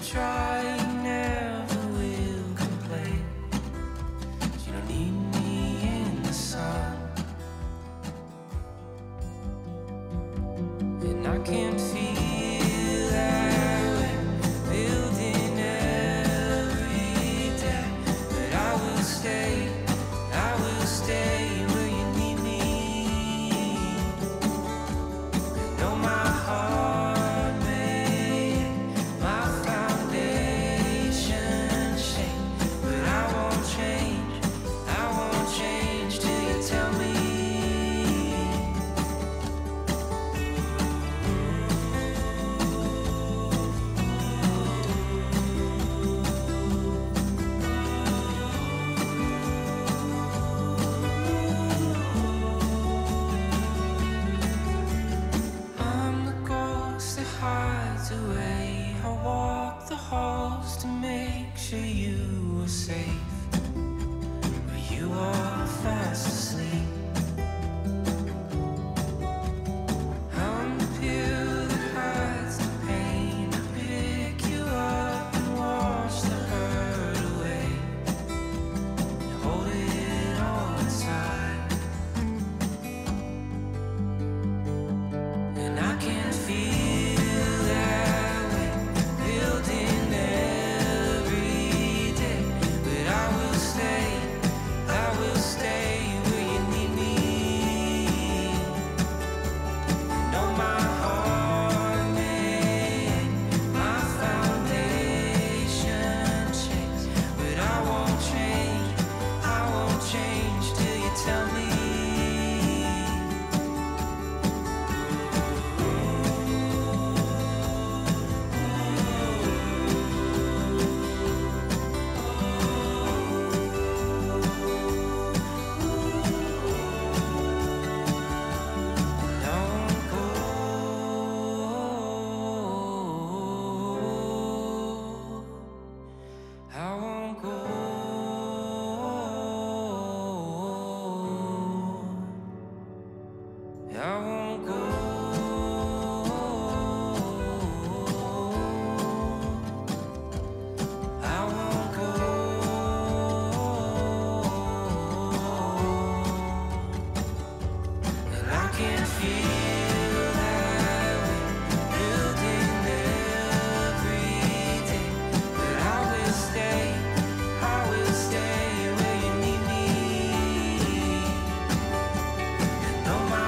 try, you never will complain. You don't need me in the sun, and I can feel that we're building every day. But I will stay where you need me. Know my heart made my foundation shake, but I won't change till you tell me. Hides away. I walk the halls to make sure you are safe, but you are fast asleep. I'm the pill that hides the pain. I pick you up and wash the hurt away, and hold it all inside. And I can feel I won't go. I won't go. And I can feel that we're building every day. But I will stay where you need me. And know my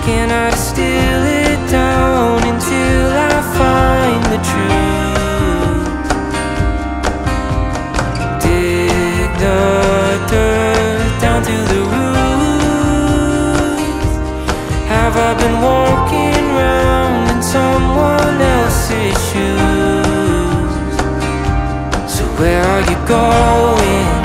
cannot distill it down until I find the truth. Dig the dirt down to the roots. Have I been walking round in someone else's shoes? So where are you going?